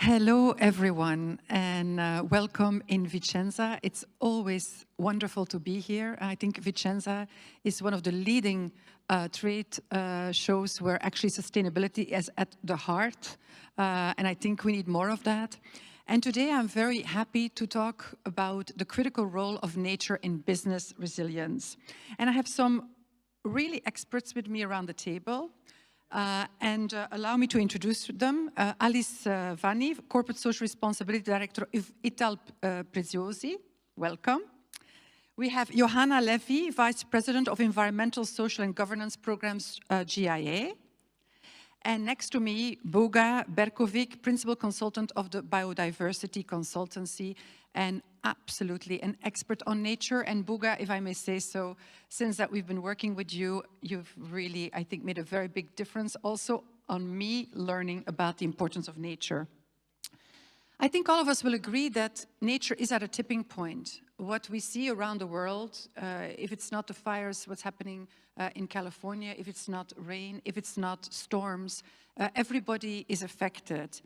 Hello, everyone, and welcome in Vicenza. It's always wonderful to be here. I think Vicenza is one of the leading trade shows where actually sustainability is at the heart, and I think we need more of that. And today I'm very happy to talk about the critical role of nature in business resilience. And I have some really experts with me around the table. Allow me to introduce them. Elise Vanni, Corporate Social Responsibility Director of Italprezioso. Welcome. We have Johanna Levy, Vice President of Environmental, Social and Governance Programs, GIA. And next to me, Boga Berkovic, Principal Consultant of the Biodiversity Consultancy, and absolutely an expert on nature. And Boga, if I may say so, since that we've been working with you, you've really, I think, made a very big difference also on me learning about the importance of nature. I think all of us will agree that nature is at a tipping point. What we see around the world, if it's not the fires, what's happening in California, if it's not rain, if it's not storms, everybody is affected.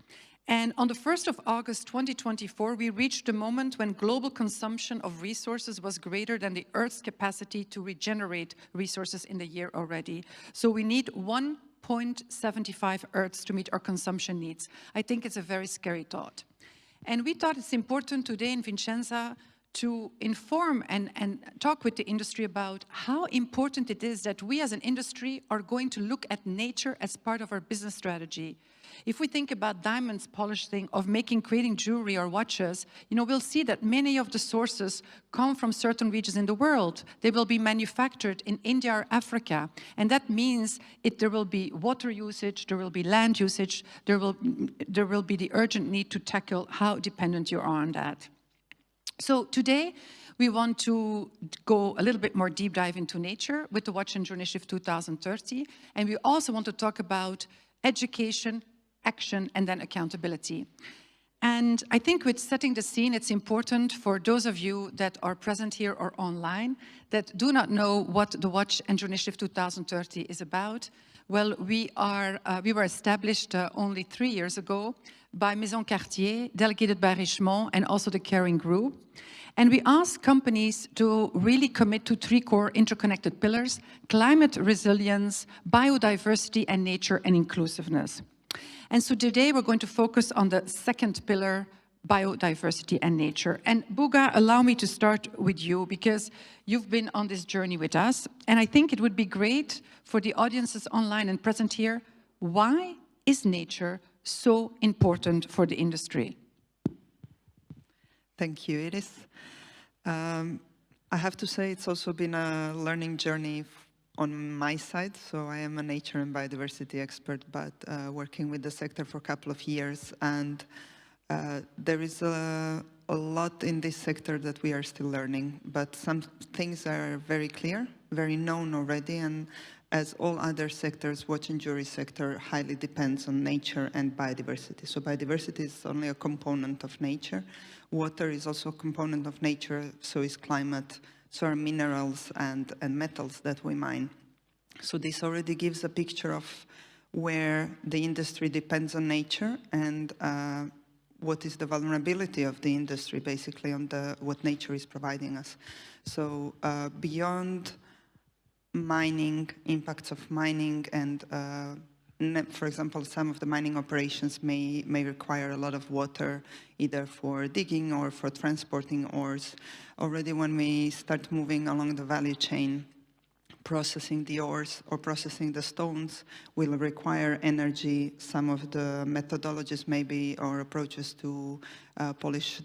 And on the 1st of August 2024, we reached the moment when global consumption of resources was greater than the Earth's capacity to regenerate resources in the year already. So we need 1.75 Earths to meet our consumption needs. I think it's a very scary thought. And we thought it's important today in Vicenza to inform and talk with the industry about how important it is that we as an industry are going to look at nature as part of our business strategy. If we think about diamonds polishing, of creating jewelry or watches, we'll see that many of the sources come from certain regions in the world. They will be manufactured in India or Africa. And that means there will be water usage, there will be land usage, there will be the urgent need to tackle how dependent you are on that. So today, we want to go a little bit more deep dive into nature with the Watch and Journey Shift 2030. And we also want to talk about education, action, and then accountability. And I think with setting the scene, it's important for those of you that are present here or online that do not know what the Watch and Journey Shift 2030 is about. Well, we were established only 3 years ago by Maison Cartier, delegated by Richemont, and also the Caring Group. And we ask companies to really commit to 3 core interconnected pillars: climate resilience, biodiversity, and nature and inclusiveness. And so today we're going to focus on the second pillar, biodiversity and nature. And Boga, allow me to start with you because you've been on this journey with us. And I think it would be great for the audiences online and present here, why is nature so important for the industry? Thank you, Elise. I have to say it's also been a learning journey on my side. So I am a nature and biodiversity expert, but working with the sector for a couple of years. And there is a lot in this sector that we are still learning, but some things are very clear, very known already. And as all other sectors, watch and jewelry sector highly depends on nature and biodiversity. So biodiversity is only a component of nature. Water is also a component of nature, so is climate, so are minerals and metals that we mine. So this already gives a picture of where the industry depends on nature and what is the vulnerability of the industry, basically, on what nature is providing us. So beyond mining, impacts of mining, and for example, some of the mining operations may require a lot of water, either for digging or for transporting ores. Already when we start moving along the value chain, processing the ores or processing the stones will require energy. Some of the methodologies maybe or approaches to polish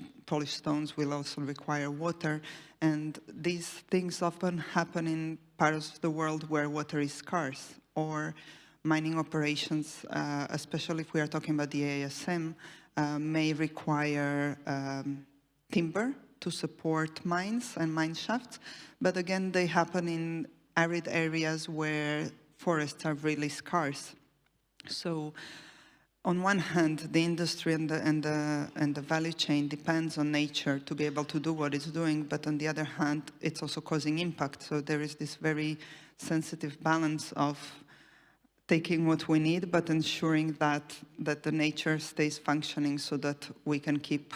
stones will also require water. And these things often happen in parts of the world where water is scarce, or mining operations, especially if we are talking about the ASM, may require timber to support mines and mine shafts. But again, they happen in arid areas where forests are really scarce. So on one hand, the industry and the value chain depends on nature to be able to do what it's doing, but on the other hand, it's also causing impact. So there is this very sensitive balance of taking what we need, but ensuring that the nature stays functioning so that we can keep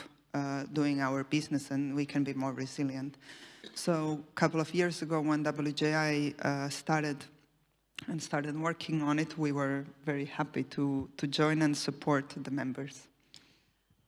doing our business and we can be more resilient. So a couple of years ago, when WJI started working on it, we were very happy to join and support the members.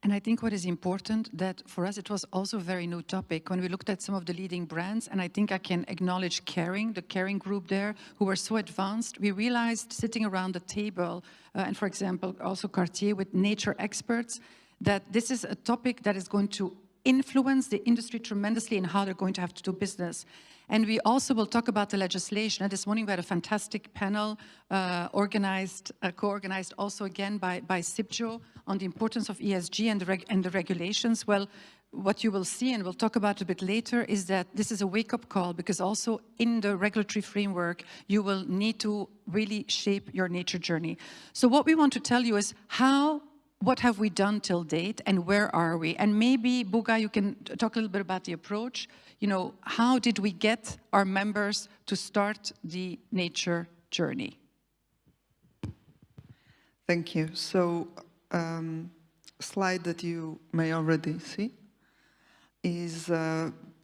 And I think what is important, that for us it was also a very new topic when we looked at some of the leading brands, and I think I can acknowledge Kering, the Kering group there, who were so advanced. We realized sitting around the table, and for example also Cartier with nature experts, that this is a topic that is going to influence the industry tremendously in how they're going to have to do business. And we also will talk about the legislation. And this morning we had a fantastic panel co-organized also again by Cibjo on the importance of ESG and the regulations. Well, what you will see, and we'll talk about a bit later, is that this is a wake-up call, because also in the regulatory framework, you will need to really shape your nature journey. So what we want to tell you is what have we done till date, and where are we? And maybe, Buga, you can talk a little bit about the approach. You know, how did we get our members to start the nature journey? Thank you. So, slide that you may already see is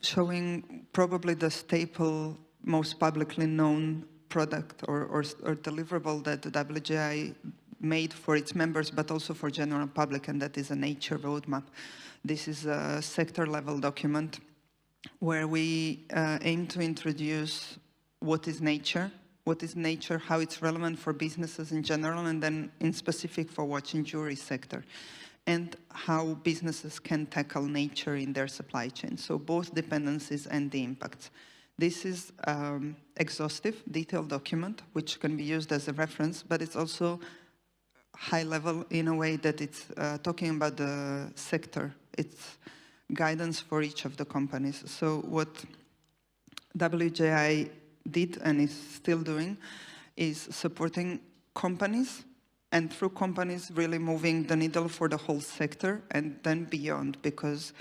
showing probably the staple, most publicly known product or deliverable that the WJI made for its members, but also for general public, and that is a nature roadmap. This is a sector-level document where we aim to introduce what is nature, how it's relevant for businesses in general, and then in specific for watch and jewelry sector, and how businesses can tackle nature in their supply chain. So both dependencies and the impacts. This is exhaustive, detailed document, which can be used as a reference, but it's also high level in a way that it's talking about the sector. It's guidance for each of the companies. So what WJI did and is still doing is supporting companies, and through companies really moving the needle for the whole sector and then beyond, because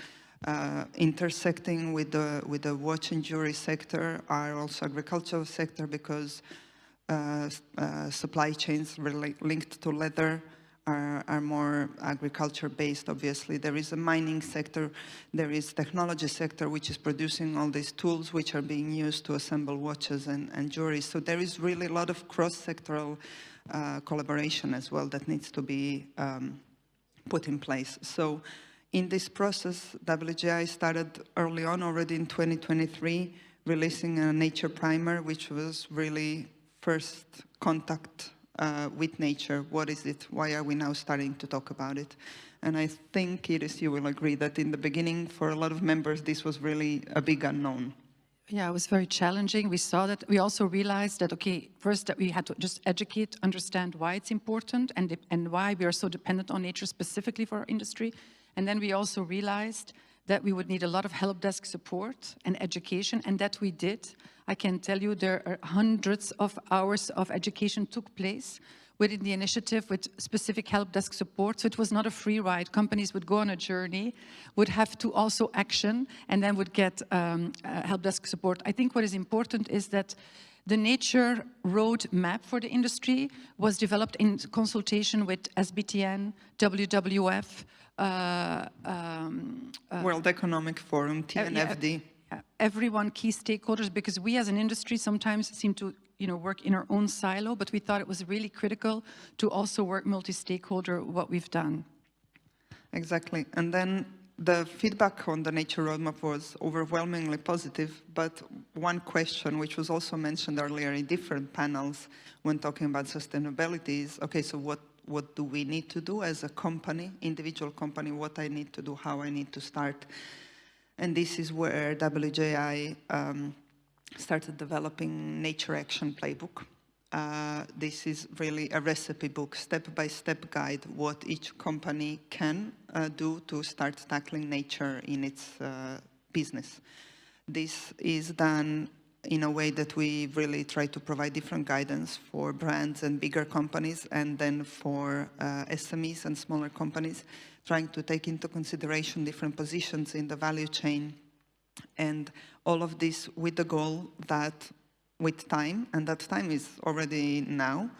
intersecting with the watch and jewelry sector are also agricultural sector, because supply chains linked to leather are more agriculture based, obviously. There is a mining sector, there is technology sector, which is producing all these tools which are being used to assemble watches and jewelry. So there is really a lot of cross-sectoral collaboration as well that needs to be put in place. So in this process, WJI started early on, already in 2023, releasing a nature primer, which was really first contact with nature. What is it? Why are we now starting to talk about it? And I think, Iris, you will agree that in the beginning, for a lot of members, this was really a big unknown. Yeah, it was very challenging. We saw that. We also realized that, okay, first that we had to just educate, understand why it's important and why we are so dependent on nature specifically for our industry. And then we also realized that we would need a lot of help desk support and education, and that we did. I can tell you there are hundreds of hours of education took place within the initiative with specific help desk support. So it was not a free ride. Companies would go on a journey, would have to also action, and then would get help desk support. I think what is important is that the nature roadmap for the industry was developed in consultation with SBTN, WWF, World Economic Forum, TNFD. Everyone, key stakeholders, because we as an industry sometimes seem to work in our own silo, but we thought it was really critical to also work multi-stakeholder, what we've done. Exactly. And then the feedback on the nature roadmap was overwhelmingly positive, but one question, which was also mentioned earlier in different panels when talking about sustainability, is, okay, so what do we need to do as a company, individual company, what I need to do, how I need to start? And this is where WJI started developing Nature Action Playbook. This is really a recipe book, step-by-step guide, what each company can do to start tackling nature in its business. This is done in a way that we really try to provide different guidance for brands and bigger companies, and then for SMEs and smaller companies, trying to take into consideration different positions in the value chain, and all of this with the goal that with time, and that time is already now,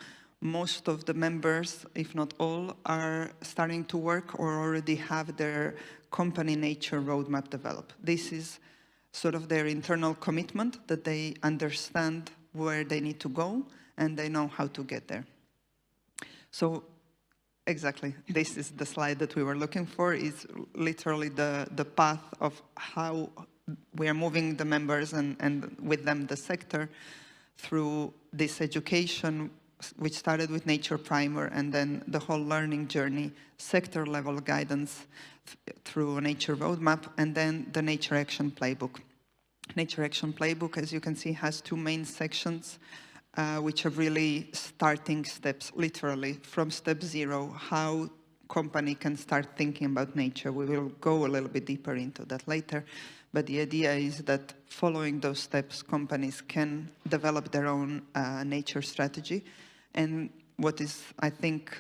most of the members, if not all, are starting to work or already have their company nature roadmap developed. This is sort of their internal commitment that they understand where they need to go and they know how to get there. So exactly, this is the slide that we were looking for, is literally the path of how we are moving the members and with them the sector through this education, which started with Nature Primer, and then the whole learning journey, sector level guidance through a Nature Roadmap, and then the Nature Action Playbook. Nature Action Playbook, as you can see, has two main sections, which are really starting steps, literally, from step 0, how company can start thinking about nature. We will go a little bit deeper into that later, but the idea is that following those steps, companies can develop their own nature strategy. And what is, I think,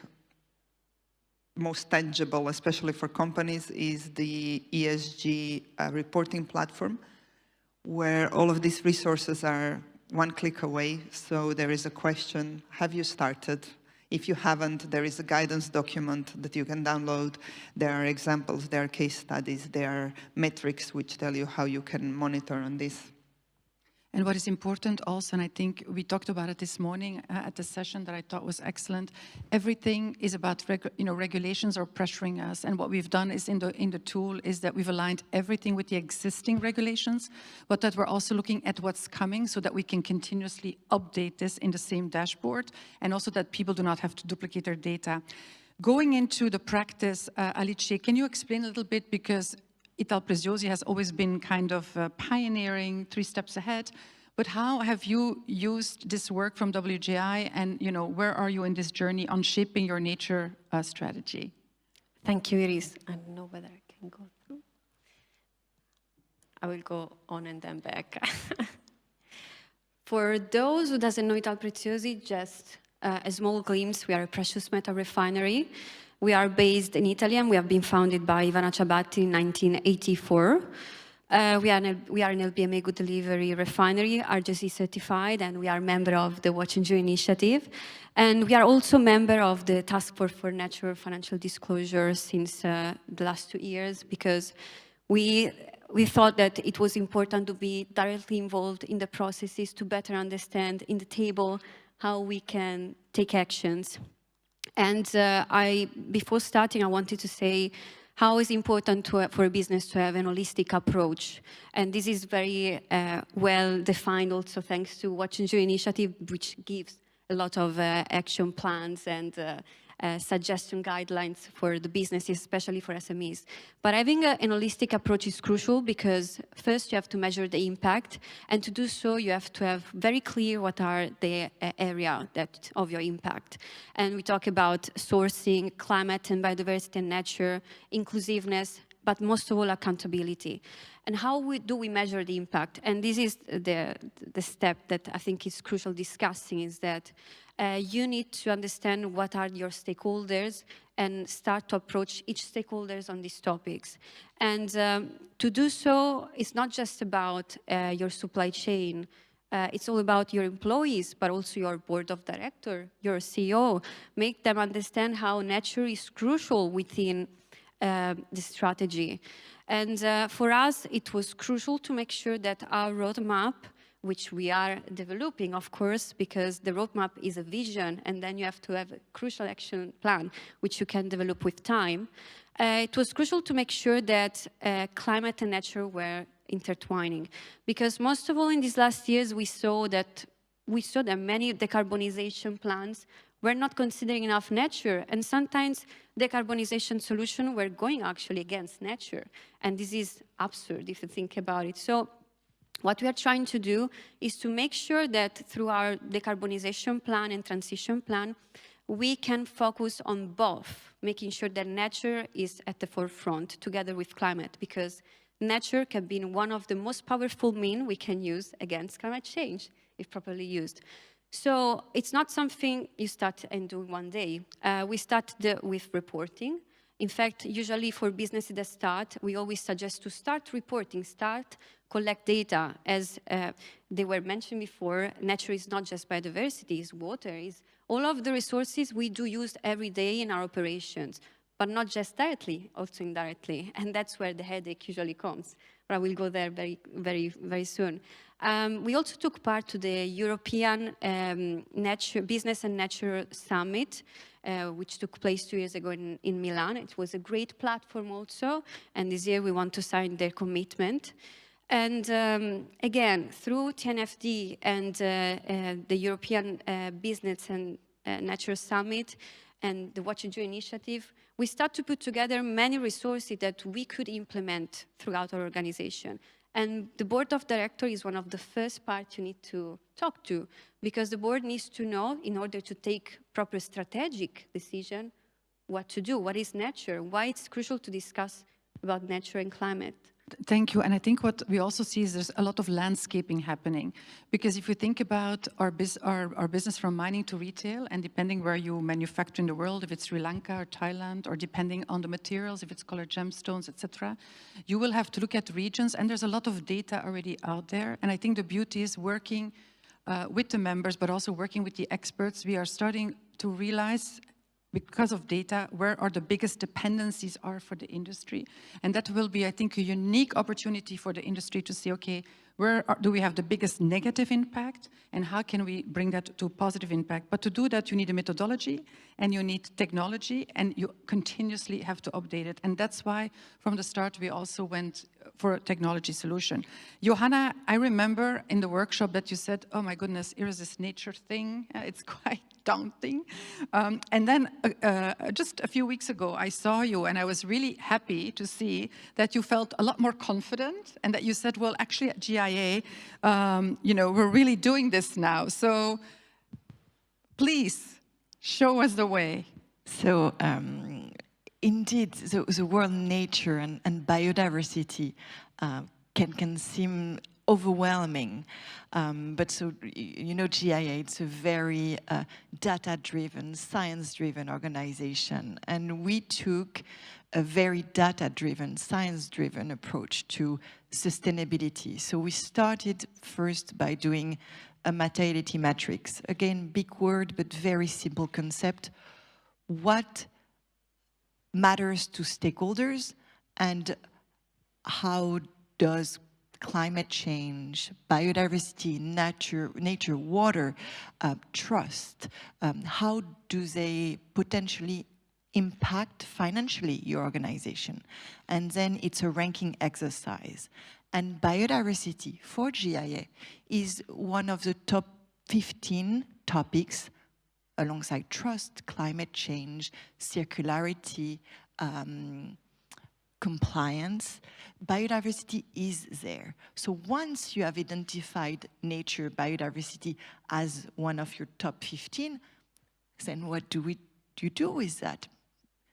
most tangible, especially for companies, is the ESG reporting platform, where all of these resources are one click away. So there is a question, have you started? If you haven't, there is a guidance document that you can download. There are examples, there are case studies, there are metrics which tell you how you can monitor on this. And what is important also, and I think we talked about it this morning at the session that I thought was excellent, everything is about regulations are pressuring us. And what we've done is in the tool is that we've aligned everything with the existing regulations, but that we're also looking at what's coming so that we can continuously update this in the same dashboard, and also that people do not have to duplicate their data. Going into the practice, Alice, can you explain a little bit, because Italprezioso has always been kind of pioneering, 3 steps ahead. But how have you used this work from WGI, and where are you in this journey on shaping your nature strategy? Thank you, Iris. I don't know whether I can go through. I will go on and then back. For those who doesn't know Italprezioso, just a small glimpse, we are a precious metal refinery. We are based in Italy, and we have been founded by Ivana Ciabatti in 1984. We are an LBMA Good Delivery refinery, RGC certified, and we are a member of the Watch and Jewellery initiative. And we are also a member of the Task Force for Natural Financial Disclosure since the last 2 years, because we thought that it was important to be directly involved in the processes to better understand in the table how we can take actions. And before starting, I wanted to say how it's important for a business to have an holistic approach. And this is very well defined also thanks to Watch and Jewellery initiative, which gives a lot of action plans and suggestion guidelines for the businesses, especially for SMEs. But having an holistic approach is crucial, because first you have to measure the impact, and to do so you have to have very clear what are the area of your impact. And we talk about sourcing, climate and biodiversity and nature, inclusiveness, but most of all accountability. And how do we measure the impact? And this is the step that I think is crucial discussing, is that you need to understand what are your stakeholders and start to approach each stakeholders on these topics. And to do so, it's not just about your supply chain. It's all about your employees, but also your board of directors, your CEO. Make them understand how nature is crucial within the strategy. And for us, it was crucial to make sure that our roadmap, which we are developing, of course, because the roadmap is a vision, and then you have to have a crucial action plan, which you can develop with time. It was crucial to make sure that climate and nature were intertwining, because most of all in these last years, we saw that many decarbonization plans were not considering enough nature, and sometimes decarbonization solutions were going actually against nature. And this is absurd if you think about it. So what we are trying to do is to make sure that through our decarbonization plan and transition plan, we can focus on both, making sure that nature is at the forefront together with climate, because nature can be one of the most powerful means we can use against climate change if properly used. So it's not something you start and do in one day. We start with reporting. In fact, usually for businesses that start, we always suggest to start reporting, collect data. As they were mentioned before, nature is not just biodiversity, it's water, it's All of the resources we do use every day in our operations, but not just directly, also indirectly. And that's where the headache usually comes. But I will go there very soon. We also took part to the European Business and Nature Summit, which took place 2 years ago in Milan. It was a great platform also, and this year we want to sign their commitment. And again, through TNFD and the European Business and Nature Summit and the What You Do initiative, we start to put together many resources that we could implement throughout our organization. And the board of directors is one of the first parts you need to talk to, because the board needs to know, in order to take proper strategic decision, what to do, what is nature, why it's crucial to discuss about nature and climate. Thank you. And I think what we also see is there's a lot of landscaping happening. Because if you think about our business from mining to retail, and depending where you manufacture in the world, if it's Sri Lanka or Thailand, or depending on the materials, if it's colored gemstones, etc., you will have to look at regions, and there's a lot of data already out there. And I think the beauty is working with the members, but also working with the experts. We are starting to realize, because of data, where are the biggest dependencies are for the industry. And that will be, I think, a unique opportunity for the industry to see, okay, where do we have the biggest negative impact, and how can we bring that to positive impact? But to do that, you need a methodology, and you need technology, and you continuously have to update it. And that's why, from the start, we also went for a technology solution. Johanna, I remember in the workshop that you said, oh my goodness, here is this nature thing. It's quite daunting. And then just a few weeks ago, I saw you, and I was really happy to see that you felt a lot more confident, and that you said, well, actually at GIA, you know, we're really doing this now. So please show us the way. So indeed, the word nature and biodiversity can seem overwhelming, but so, you know, GIA, it's a very data-driven, science-driven organization, and we took a very data-driven, science-driven approach to sustainability. So we started first by doing a materiality matrix. Again, big word, but very simple concept. What matters to stakeholders, and how does climate change, biodiversity, nature, water, trust, how do they potentially impact financially your organization? And then it's a ranking exercise. And biodiversity for GIA is one of the top 15 topics, alongside trust, climate change, circularity, compliance. Biodiversity is there. So once you have identified nature, biodiversity as one of your top 15, then what do you do with that?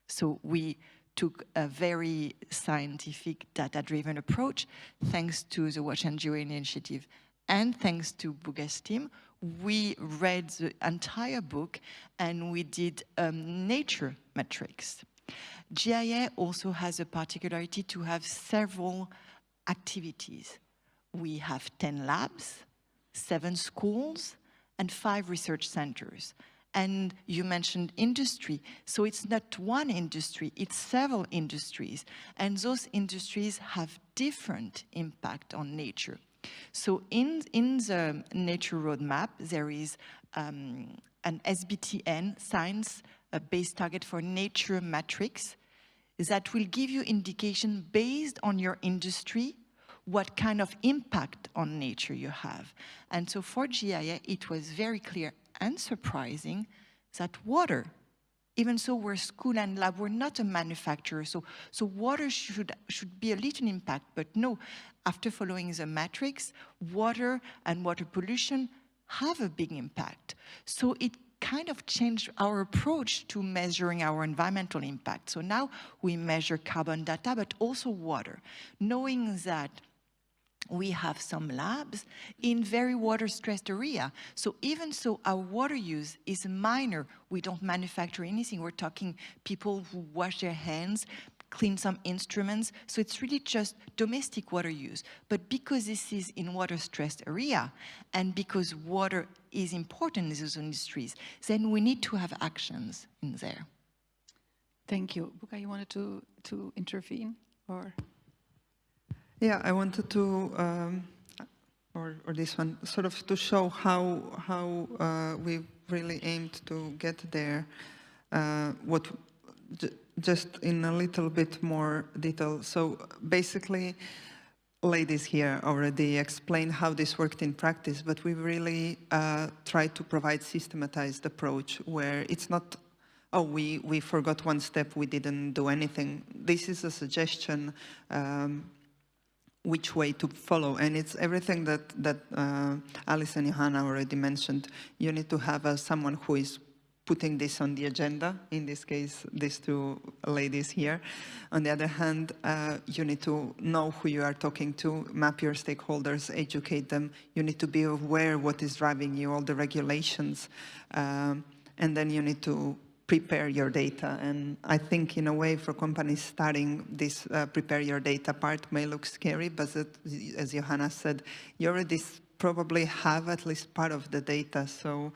So we took a very scientific, data-driven approach, thanks to the Watch and Jewellery initiative, and thanks to Buga's team. We read the entire book, and we did nature metrics. GIA also has a particularity to have several activities. We have 10 labs, 7 schools, and 5 research centers. And you mentioned industry, so it's not one industry, it's several industries. And those industries have different impact on nature. So in the nature roadmap, there is an SBTN, science-based target for nature metrics, that will give you indication based on your industry what kind of impact on nature you have. And so for GIA, it was very clear and surprising that water, even so we're school and lab, we're not a manufacturer, so water should be a little impact, but no, after following the matrix, water and water pollution have a big impact. So it kind of changed our approach to measuring our environmental impact. So now we measure carbon data, but also water, knowing that we have some labs in very water-stressed area. So even so, our water use is minor. We don't manufacture anything. We're talking people who wash their hands, clean some instruments. So it's really just domestic water use. But because this is in water-stressed area, and because water is important in those industries, then we need to have actions in there. Thank you. Buka, you wanted to intervene, or? Yeah, I wanted to, or this one, sort of to show how we really aimed to get there. Just in a little bit more detail. So basically, ladies here already explained how this worked in practice, but we really tried to provide systematized approach where it's not, oh, we forgot one step, we didn't do anything. This is a suggestion which way to follow, and it's everything that Alice and Johanna already mentioned. You need to have someone who is putting this on the agenda, in this case, these two ladies here. On the other hand, you need to know who you are talking to, map your stakeholders, educate them. You need to be aware what is driving you, all the regulations, and then you need to prepare your data. And I think in a way for companies starting this prepare your data part may look scary, but as Johanna said, you already probably have at least part of the data. So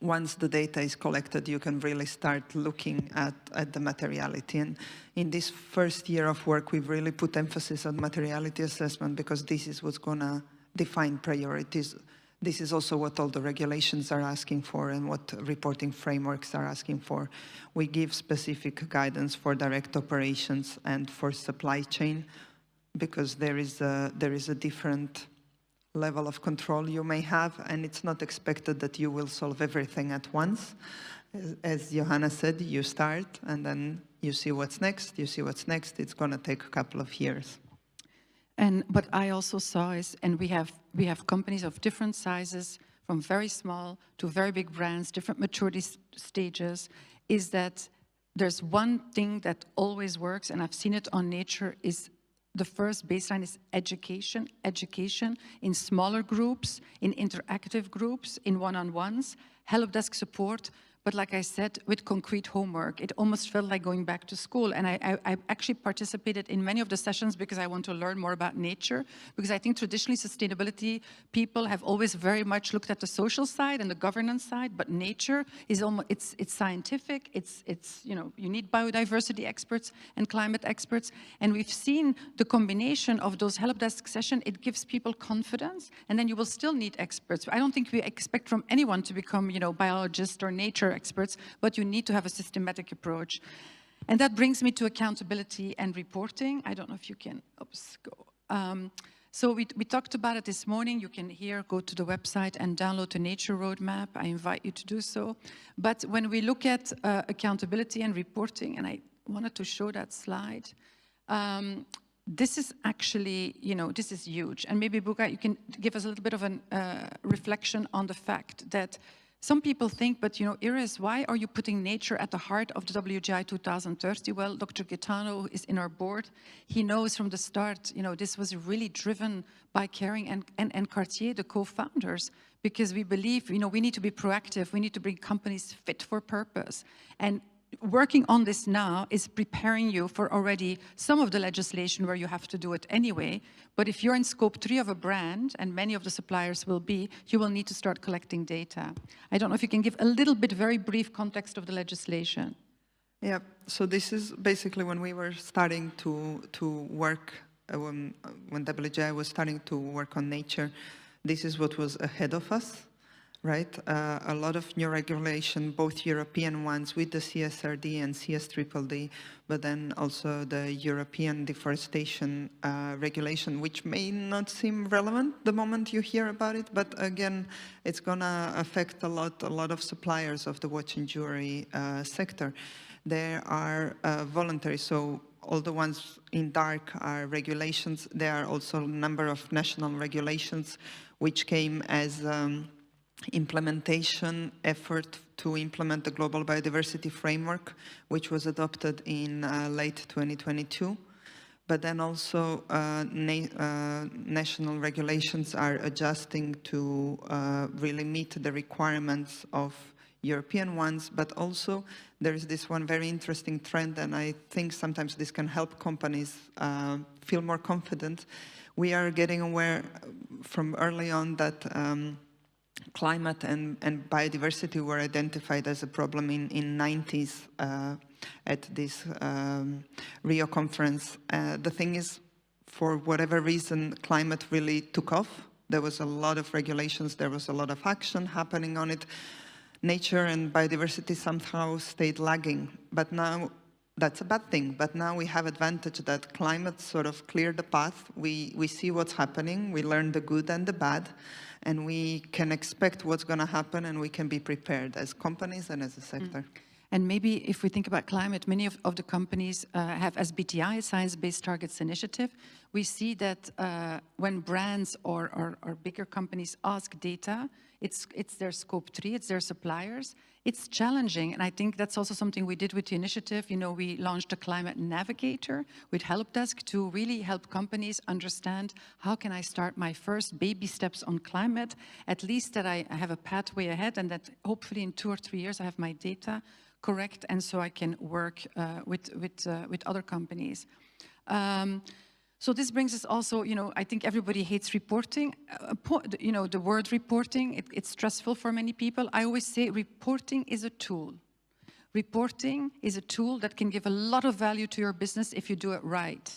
once the data is collected, you can really start looking at the materiality. And in this first year of work, we've really put emphasis on materiality assessment because this is what's going to define priorities. This is also what all the regulations are asking for and what reporting frameworks are asking for. We give specific guidance for direct operations and for supply chain because there is a different level of control you may have, and it's not expected that you will solve everything at once. As Johanna said, you start and then you see what's next, you see what's next. It's going to take a couple of years. And what I also saw is, and we have companies of different sizes, from very small to very big brands, different maturity stages, is that there's one thing that always works, and I've seen it on Nature, is the first baseline is education. Education in smaller groups, in interactive groups, in one-on-ones, help desk support. But like I said, with concrete homework, it almost felt like going back to school. And I actually participated in many of the sessions because I want to learn more about nature. Because I think traditionally sustainability people have always very much looked at the social side and the governance side, but nature is almost, it's scientific. It's you know, you need biodiversity experts and climate experts. And we've seen the combination of those help desk sessions. It gives people confidence, and then you will still need experts. I don't think we expect from anyone to become, you know, biologist or nature experts, but you need to have a systematic approach. And that brings me to accountability and reporting. I don't know if you can, oops, go. So we talked about it this morning. You can here go to the website and download the nature roadmap. I invite you to do so. But when we look at accountability and reporting, and I wanted to show that slide, this is actually, you know, this is huge. And maybe, Buka, you can give us a little bit of a reflection on the fact that some people think, but, you know, Iris, why are you putting nature at the heart of the WGI 2030? Well, Dr. Gaetano is in our board. He knows from the start, you know, this was really driven by Kering and Cartier, the co-founders, because we believe, you know, we need to be proactive. We need to bring companies fit for purpose. And working on this now is preparing you for already some of the legislation where you have to do it anyway. But if you're in scope 3 of a brand, and many of the suppliers will be, you will need to start collecting data. I don't know if you can give a little bit, very brief context of the legislation. Yeah, so this is basically when we were starting to work, when WGI was starting to work on nature, this is what was ahead of us. Right, a lot of new regulation, both European ones with the CSRD and CSDDD, but then also the European deforestation regulation, which may not seem relevant the moment you hear about it, but again, it's gonna affect a lot of suppliers of the watch and jewelry sector. They are voluntary, so all the ones in dark are regulations. There are also a number of national regulations which came as implementation effort to implement the Global Biodiversity Framework, which was adopted in late 2022. But then also national regulations are adjusting to really meet the requirements of European ones, but also there is this one very interesting trend, and I think sometimes this can help companies feel more confident. We are getting aware from early on that climate and biodiversity were identified as a problem in 90s at this Rio conference. The thing is, for whatever reason, climate really took off. There was a lot of regulations, there was a lot of action happening on it. Nature and biodiversity somehow stayed lagging, but now that's a bad thing. But now we have advantage that climate sort of cleared the path. We see what's happening, we learn the good and the bad, and we can expect what's going to happen, and we can be prepared as companies and as a sector. And maybe if we think about climate, many of the companies have SBTI, Science-Based Targets Initiative. We see that when brands or bigger companies ask data, it's their scope 3, it's their suppliers. It's challenging, and I think that's also something we did with the initiative. You know, we launched a climate navigator with help desk to really help companies understand how can I start my first baby steps on climate, at least that I have a pathway ahead, and that hopefully in 2 or 3 years I have my data correct, and so I can work with other companies. So this brings us also, you know, I think everybody hates reporting. You know, the word reporting, it's stressful for many people. I always say reporting is a tool. Reporting is a tool that can give a lot of value to your business if you do it right.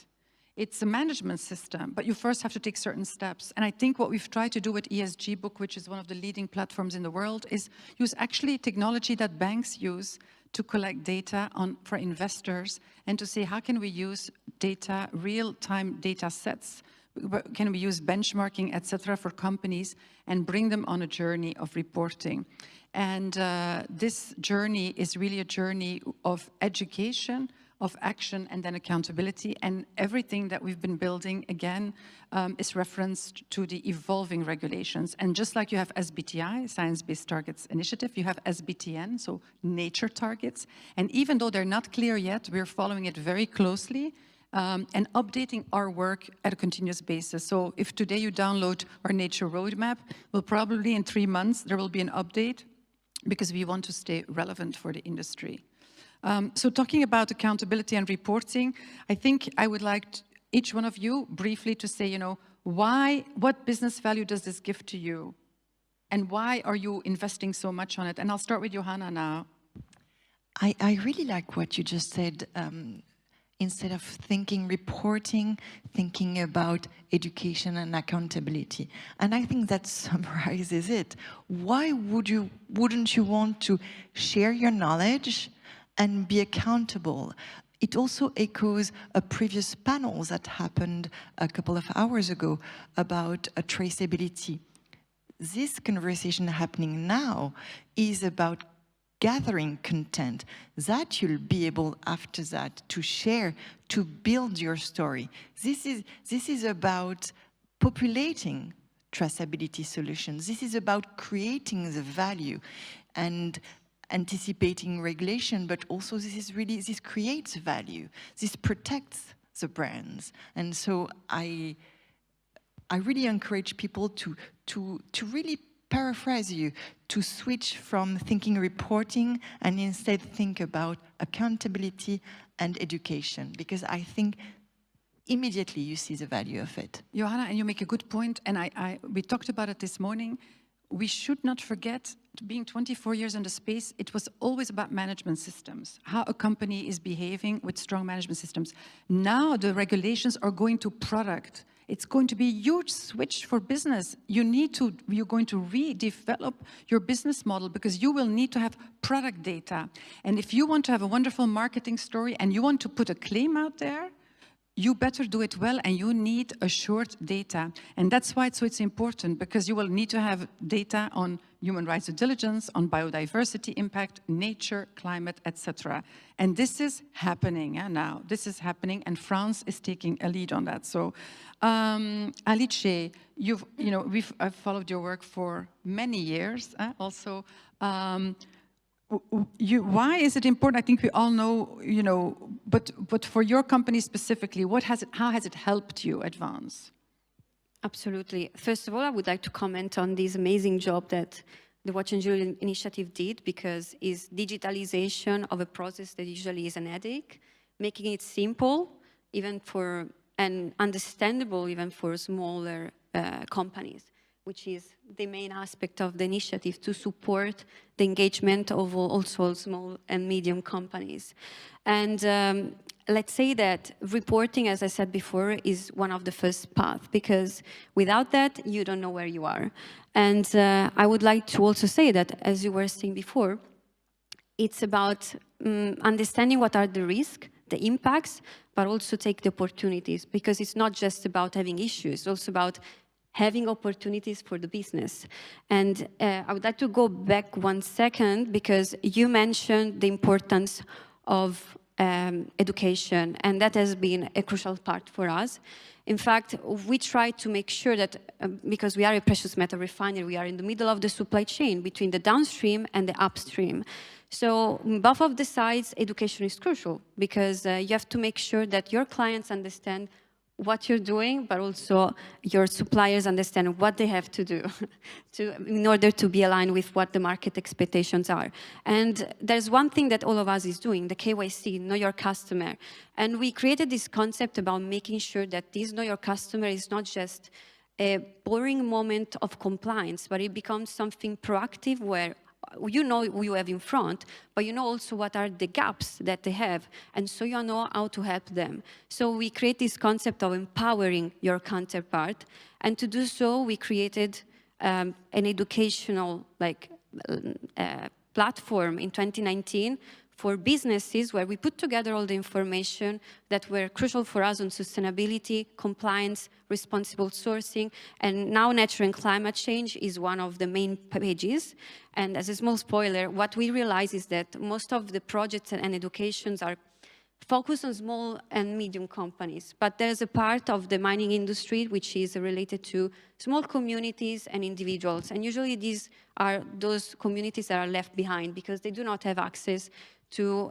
It's a management system, but you first have to take certain steps. And I think what we've tried to do with ESG Book, which is one of the leading platforms in the world, is use actually technology that banks use to collect data for investors and to say, how can we use data, real-time data sets? Can we use benchmarking, et cetera, for companies and bring them on a journey of reporting? And this journey is really a journey of education, of action, and then accountability. And everything that we've been building, again, is referenced to the evolving regulations. And just like you have SBTI, Science-Based Targets Initiative, you have SBTN, so nature targets. And even though they're not clear yet, we're following it very closely and updating our work at a continuous basis. So if today you download our nature roadmap, well, probably in 3 months, there will be an update because we want to stay relevant for the industry. So talking about accountability and reporting, I think I would like each one of you briefly to say, you know, what business value does this give to you? And why are you investing so much on it? And I'll start with Johanna now. I really like what you just said. Instead of thinking reporting, thinking about education and accountability. And I think that summarizes it. Why wouldn't you want to share your knowledge and be accountable? It also echoes a previous panel that happened a couple of hours ago about traceability. This conversation happening now is about gathering content that you'll be able after that to share, to build your story. This is about populating traceability solutions. This is about creating the value and anticipating regulation, but also this creates value. This protects the brands. And so I really encourage people to really paraphrase you, to switch from thinking reporting and instead think about accountability and education, because I think immediately you see the value of it. Johanna, and you make a good point, and we talked about it this morning. We should not forget, being 24 years in the space, it was always about management systems, how a company is behaving with strong management systems. Now the regulations are going to product. It's going to be a huge switch for business. You're going to redevelop your business model because you will need to have product data. And if you want to have a wonderful marketing story and you want to put a claim out there, you better do it well, and you need assured data. And that's why it's important, because you will need to have data on human rights due diligence, on biodiversity impact, nature, climate, etc. And this is happening now. This is happening, and France is taking a lead on that. So, Alice, I've followed your work for many years. Also, why is it important? I think we all know, but for your company specifically, how has it helped you advance? Absolutely. First of all, I would like to comment on this amazing job that the Watch and Jewellery initiative did, because it's digitalization of a process that usually is an headache, making it simple, even for, and understandable even for smaller companies, which is the main aspect of the initiative, to support the engagement of also small and medium companies. And let's say that reporting, as I said before, is one of the first paths, because without that, you don't know where you are. And I would like to also say that, as you were saying before, it's about understanding what are the risks, the impacts, but also take the opportunities, because it's not just about having issues, it's also about having opportunities for the business. And I would like to go back 1 second, because you mentioned the importance of education, and that has been a crucial part for us. In fact, we try to make sure that, because we are a precious metal refinery, we are in the middle of the supply chain between the downstream and the upstream. So both of the sides, education is crucial, because you have to make sure that your clients understand what you're doing, but also your suppliers understand what they have to do in order to be aligned with what the market expectations are. And there's one thing that all of us is doing, the KYC, Know Your Customer. And we created this concept about making sure that this Know Your Customer is not just a boring moment of compliance, but it becomes something proactive, where you know who you have in front, but you know also what are the gaps that they have, and so you know how to help them. So we create this concept of empowering your counterpart, and to do so, we created an educational platform in 2019 for businesses, where we put together all the information that were crucial for us on sustainability, compliance, responsible sourcing, and now nature and climate change is one of the main pages. And as a small spoiler, what we realize is that most of the projects and educations are focused on small and medium companies, but there's a part of the mining industry which is related to small communities and individuals, and usually these are those communities that are left behind, because they do not have access to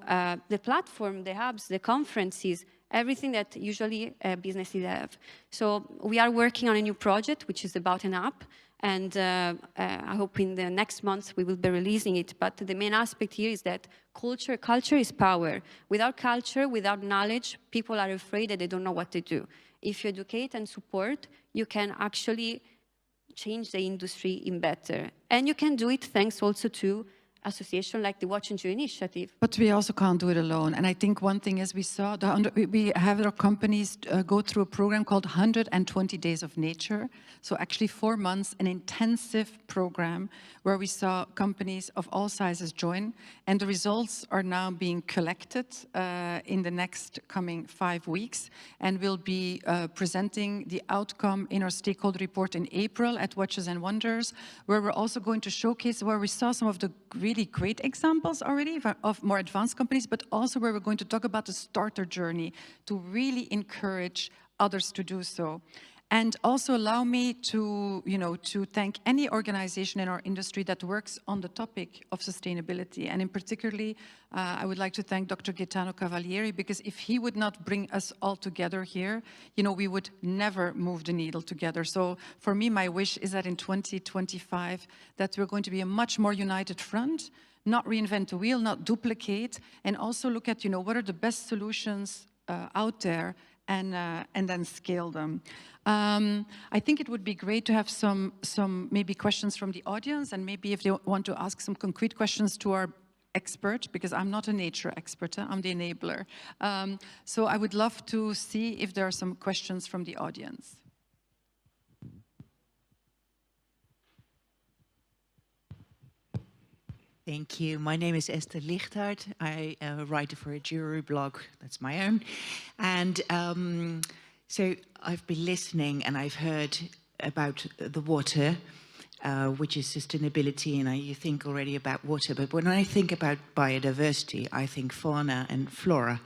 the platform, the hubs, the conferences, everything that usually businesses have. So we are working on a new project, which is about an app, and I hope in the next months we will be releasing it. But the main aspect here is that culture is power. Without culture, without knowledge, people are afraid that they don't know what to do. If you educate and support, you can actually change the industry in better. And you can do it thanks also to association like the Watch and Jewellery initiative. But we also can't do it alone. And I think one thing is, we saw, we have our companies go through a program called 120 Days of Nature. So actually 4 months, an intensive program where we saw companies of all sizes join. And the results are now being collected in the next coming 5 weeks. And we'll be presenting the outcome in our stakeholder report in April at Watches and Wonders, where we're also going to showcase where we saw some of the really great examples already of more advanced companies, but also where we're going to talk about the starter journey to really encourage others to do so. And also allow me to, to thank any organization in our industry that works on the topic of sustainability. And in particularly, I would like to thank Dr. Gaetano Cavalieri, because if he would not bring us all together here, we would never move the needle together. So for me, my wish is that in 2025, that we're going to be a much more united front, not reinvent the wheel, not duplicate, and also look at, what are the best solutions out there, and then scale them. I think it would be great to have some maybe questions from the audience, and maybe if they want to ask some concrete questions to our expert, because I'm not a nature expert, I'm the enabler. So I would love to see if there are some questions from the audience. Thank you. My name is Esther Lichthart. I am a writer for a jewelry blog that's my own. And so I've been listening, and I've heard about the water, which is sustainability, and you think already about water. But when I think about biodiversity, I think fauna and flora.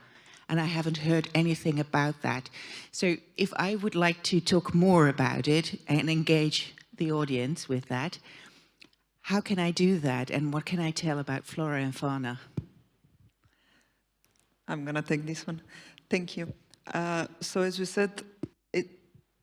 And I haven't heard anything about that. So if I would like to talk more about it and engage the audience with that, how can I do that, and what can I tell about flora and fauna? I'm going to take this one. Thank you. So as we said,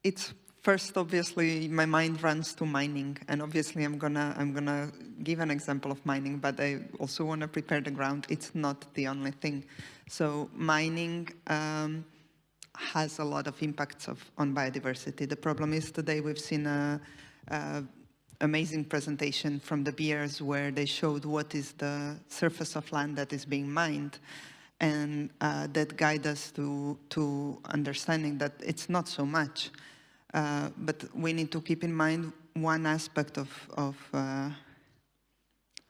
it's First, obviously, my mind runs to mining, and obviously, I'm gonna give an example of mining, but I also want to prepare the ground. It's not the only thing. So mining has a lot of impacts on biodiversity. The problem is today we've seen a amazing presentation from the beers where they showed what is the surface of land that is being mined, and that guide us to understanding that it's not so much. But we need to keep in mind one aspect of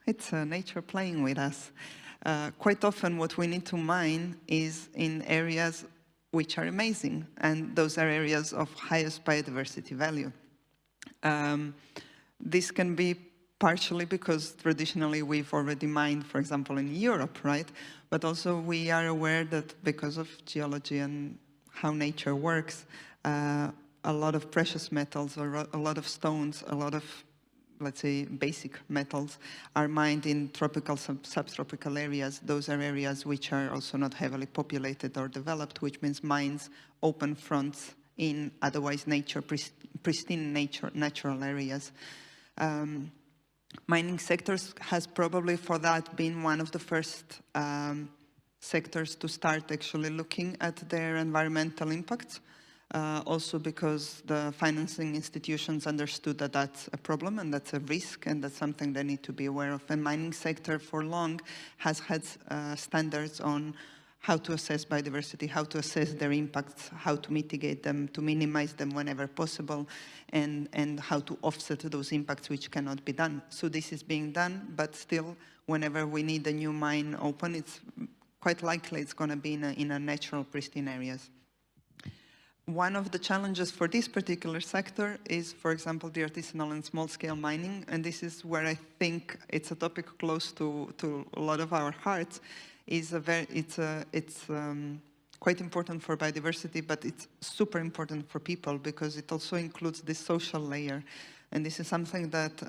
it's nature playing with us. Quite often what we need to mine is in areas which are amazing, and those are areas of highest biodiversity value. This can be partially because traditionally we've already mined, for example, in Europe, right? But also we are aware that because of geology and how nature works, a lot of precious metals, or a lot of stones, a lot of, let's say, basic metals are mined in tropical, subtropical areas. Those are areas which are also not heavily populated or developed, which means mines open fronts in otherwise pristine natural areas. Mining sectors has probably for that been one of the first sectors to start actually looking at their environmental impacts. Also because the financing institutions understood that that's a problem and that's a risk and that's something they need to be aware of. The mining sector for long has had standards on how to assess biodiversity, how to assess their impacts, how to mitigate them, to minimize them whenever possible, and how to offset those impacts which cannot be done. So this is being done, but still, whenever we need a new mine open, it's quite likely it's going to be in a natural, pristine areas. One of the challenges for this particular sector is, for example, the artisanal and small-scale mining, and this is where I think it's a topic close to a lot of our hearts. It's quite important for biodiversity, but it's super important for people because it also includes this social layer, and this is something that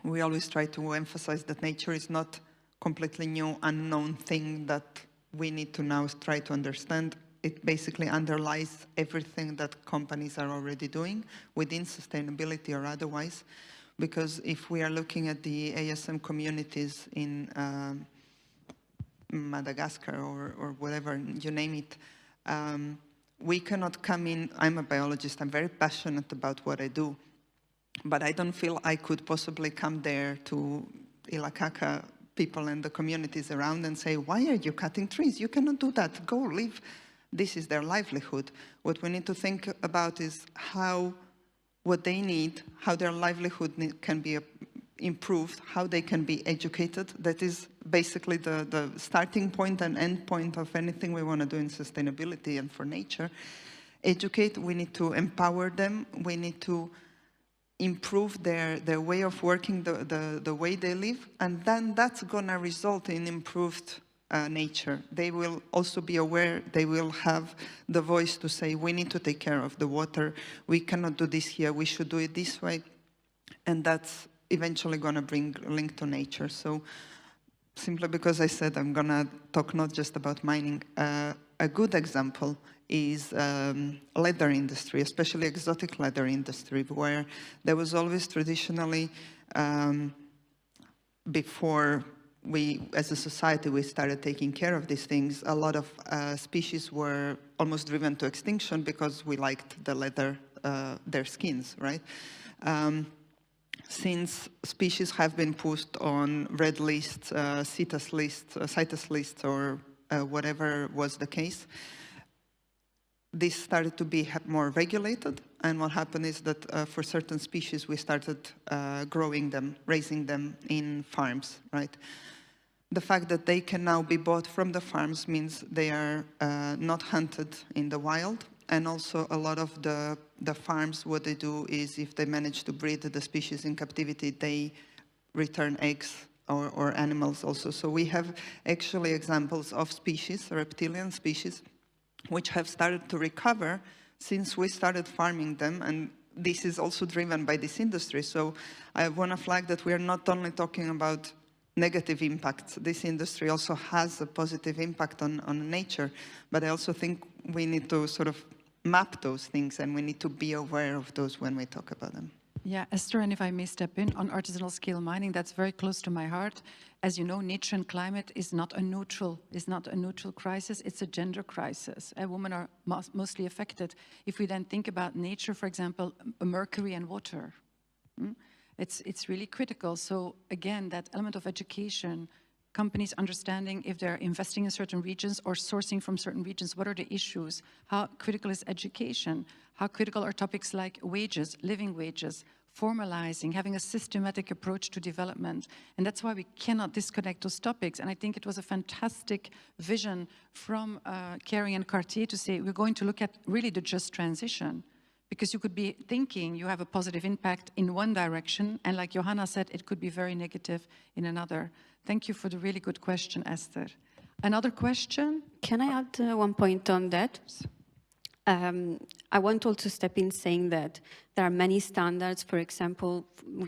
we always try to emphasize, that nature is not completely new, unknown thing that we need to now try to understand. It basically underlies everything that companies are already doing within sustainability or otherwise. Because if we are looking at the ASM communities in Madagascar or whatever, you name it, we cannot come in. I'm a biologist, I'm very passionate about what I do, but I don't feel I could possibly come there to Ilakaka people and the communities around and say, why are you cutting trees? You cannot do that, go live. This is their livelihood. What we need to think about is what they need, how their livelihood can be improved, how they can be educated. That is basically the starting point and end point of anything we want to do in sustainability and for nature. Educate, we need to empower them, we need to improve their way of working, the way they live, and then that's gonna result in improved nature. They will also be aware, they will have the voice to say, we need to take care of the water, we cannot do this here, we should do it this way, and that's eventually going to bring a link to nature. So simply because I said I'm going to talk not just about mining, a good example is leather industry, especially exotic leather industry, where there was always traditionally, before we, as a society, we started taking care of these things, a lot of species were almost driven to extinction because we liked the leather, their skins, right? Since species have been put on red lists, CITES lists, or whatever was the case, this started to be more regulated, and what happened is that for certain species we started growing them, raising them in farms, right? The fact that they can now be bought from the farms means they are not hunted in the wild, and also a lot of the farms, what they do is if they manage to breed the species in captivity, they return eggs or animals also. So we have actually examples of species, reptilian species, which have started to recover since we started farming them, and this is also driven by this industry. So I want to flag that we are not only talking about negative impacts. This industry also has a positive impact on nature, but I also think we need to sort of map those things, and we need to be aware of those when we talk about them. Yeah, Esther, and if I may step in on artisanal scale mining, that's very close to my heart. As you know, nature and climate is not a neutral crisis, it's a gender crisis. Women are mostly affected. If we then think about nature, for example, mercury and water, it's really critical. So again, that element of education, companies understanding if they're investing in certain regions or sourcing from certain regions, what are the issues? How critical is education? How critical are topics like wages, living wages, formalizing, having a systematic approach to development? And that's why we cannot disconnect those topics. And I think it was a fantastic vision from Carrie and Cartier to say, we're going to look at really the just transition. Because you could be thinking you have a positive impact in one direction, and like Johanna said, it could be very negative in another. Thank you for the really good question, Esther. Another question? Can I add one point on that? I want also to step in saying that there are many standards. For example,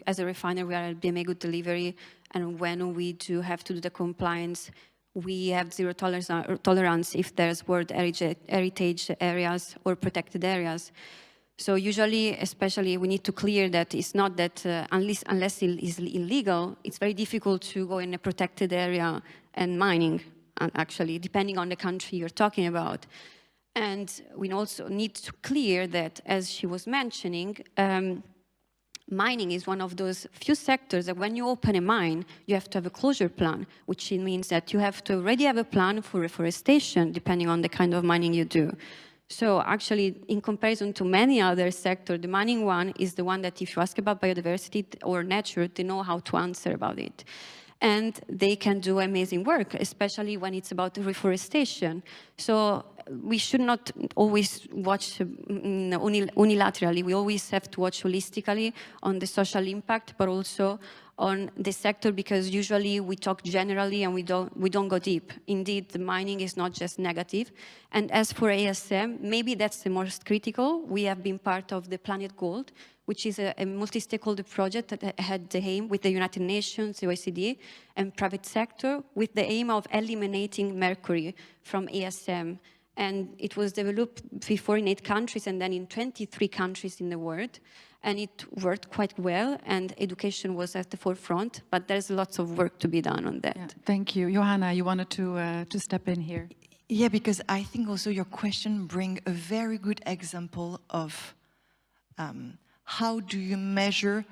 as a refiner, we are at BMA Good Delivery, and when we do have to do the compliance, we have zero tolerance if there's World Heritage areas or protected areas. So usually, especially, we need to clear that it's not that unless it is illegal, it's very difficult to go in a protected area and mining, actually, depending on the country you're talking about. And we also need to clear that, as she was mentioning, mining is one of those few sectors that when you open a mine, you have to have a closure plan, which means that you have to already have a plan for reforestation, depending on the kind of mining you do. So actually, in comparison to many other sectors, the mining one is the one that if you ask about biodiversity or nature, they know how to answer about it. And they can do amazing work, especially when it's about reforestation. So we should not always watch unilaterally. We always have to watch holistically on the social impact, but also on the sector, because usually we talk generally and we don't go deep. Indeed, the mining is not just negative. And as for ASM, maybe that's the most critical. We have been part of the Planet Gold, which is a multi-stakeholder project that had the aim with the United Nations, the OECD, and private sector, with the aim of eliminating mercury from ASM. And it was developed before in 8 countries and then in 23 countries in the world. And it worked quite well, and education was at the forefront, but there's lots of work to be done on that. Yeah, thank you. Johanna, you wanted to step in here. Yeah, because I think also your question brings a very good example of how do you measure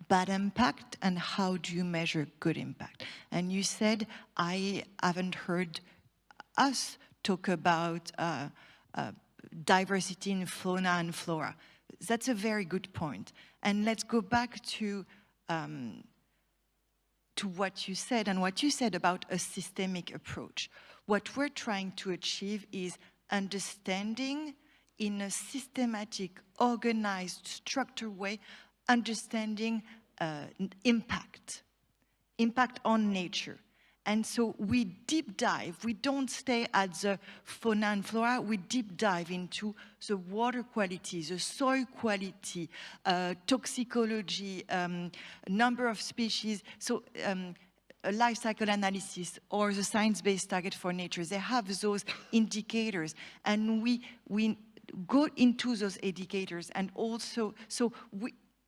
bad impact and how do you measure good impact. And you said, I haven't heard us talk about diversity in fauna and flora. That's a very good point. And let's go back to what you said, and what you said about a systemic approach. What we're trying to achieve is understanding in a systematic, organized, structured way, understanding impact on nature. And so we deep dive, we don't stay at the fauna and flora, we deep dive into the water quality, the soil quality, toxicology, number of species, so a life cycle analysis or the science-based target for nature. They have those indicators, and we go into those indicators, and also, so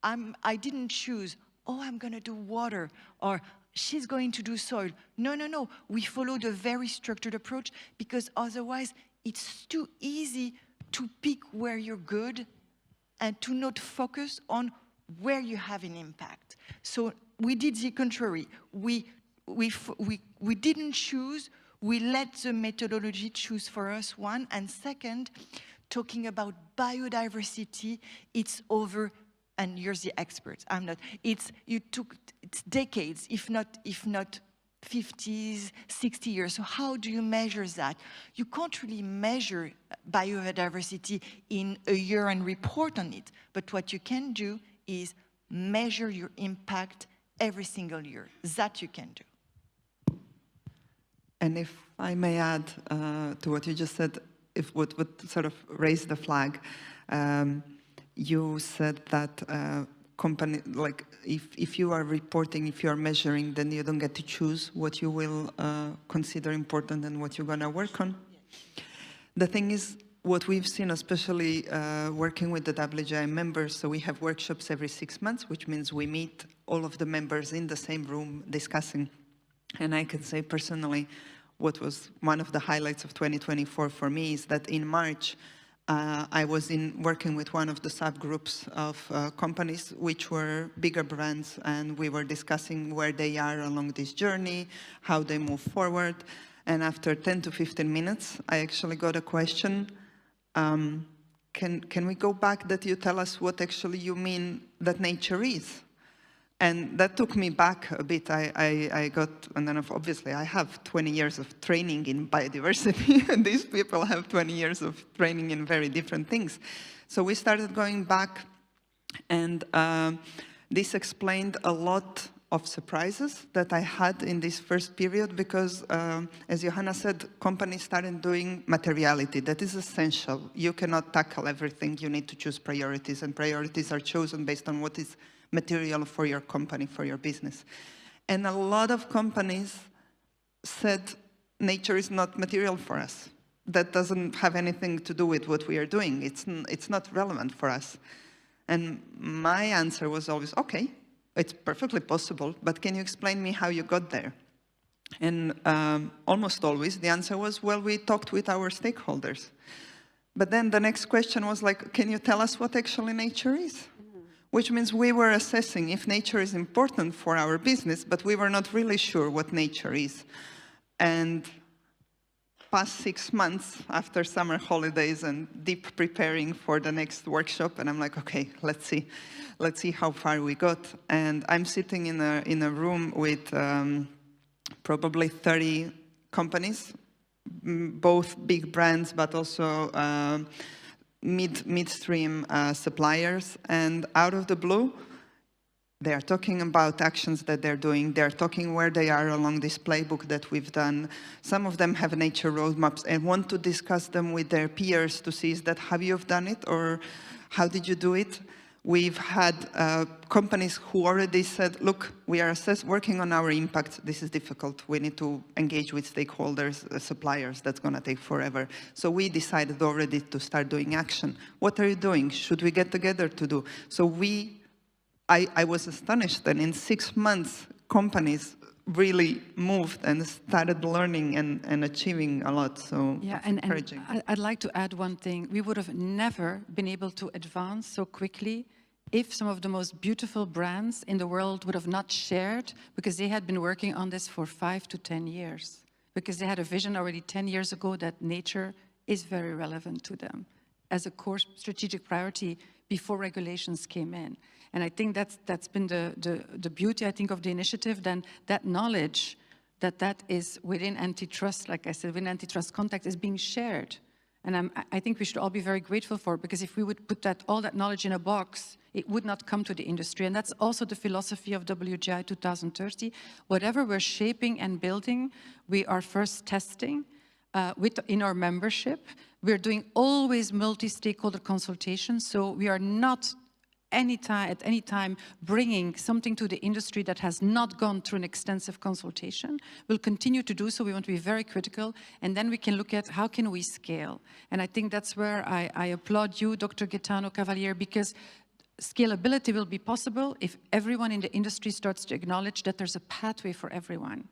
I didn't choose, oh, I'm gonna do water, or she's going to do soil. No. We followed a very structured approach, because otherwise it's too easy to pick where you're good and to not focus on where you have an impact. So we did the contrary. We didn't choose, we let the methodology choose for us, one. And second, talking about biodiversity, it's over, and you're the experts, I'm not. It's decades, if not 50s, 60 years. So how do you measure that? You can't really measure biodiversity in a year and report on it. But what you can do is measure your impact every single year. That you can do. And if I may add to what you just said, if what sort of raised the flag, you said that company, like if you are reporting, if you are measuring, then you don't get to choose what you will consider important and what you're gonna work on. The thing is, what we've seen, especially working with the WGI members, so we have workshops every 6 months, which means we meet all of the members in the same room discussing. And I can say personally, what was one of the highlights of 2024 for me is that in March, I was working with one of the subgroups of companies which were bigger brands, and we were discussing where they are along this journey, how they move forward. And after 10 to 15 minutes, I actually got a question, can we go back that you tell us what actually you mean that nature is? And that took me back a bit. I got, and then obviously I have 20 years of training in biodiversity, and these people have 20 years of training in very different things. So we started going back, and this explained a lot of surprises that I had in this first period, because as Johanna said, companies started doing materiality. That is essential. You cannot tackle everything. You need to choose priorities, and priorities are chosen based on what is material for your company, for your business. And a lot of companies said, nature is not material for us. That doesn't have anything to do with what we are doing. It's not relevant for us. And my answer was always, okay, it's perfectly possible, but can you explain me how you got there? And almost always the answer was, well, we talked with our stakeholders. But then the next question was like, can you tell us what actually nature is? Which means we were assessing if nature is important for our business, but we were not really sure what nature is. And past 6 months after summer holidays and deep preparing for the next workshop, and I'm like, okay, let's see how far we got. And I'm sitting in a room with probably 30 companies, both big brands, but also midstream suppliers, and out of the blue, they are talking about actions that they're doing. They're talking where they are along this playbook that we've done. Some of them have nature roadmaps and want to discuss them with their peers to see, is that how you've done it, or how did you do it? We've had companies who already said, look, we are working on our impact. This is difficult. We need to engage with stakeholders, suppliers. That's going to take forever. So we decided already to start doing action. What are you doing? Should we get together to do? So I was astonished that in 6 months, companies really moved and started learning and achieving a lot. So yeah, and encouraging. I'd like to add one thing. We would have never been able to advance so quickly if some of the most beautiful brands in the world would have not shared, because they had been working on this for 5 to 10 years, because they had a vision already 10 years ago that nature is very relevant to them as a core strategic priority before regulations came in. And I think that's been the beauty, I think, of the initiative. Then that knowledge that is within antitrust, like I said, within antitrust context, is being shared. And I think we should all be very grateful for it, because if we would put all that knowledge in a box, it would not come to the industry. And that's also the philosophy of WGI 2030. Whatever we're shaping and building, we are first testing in our membership. We're doing always multi-stakeholder consultations, so we are not at any time bringing something to the industry that has not gone through an extensive consultation. We'll continue to do so. We want to be very critical, and then we can look at how can we scale. And I think that's where I applaud you, Dr. Gaetano Cavalier, because scalability will be possible if everyone in the industry starts to acknowledge that there's a pathway for everyone.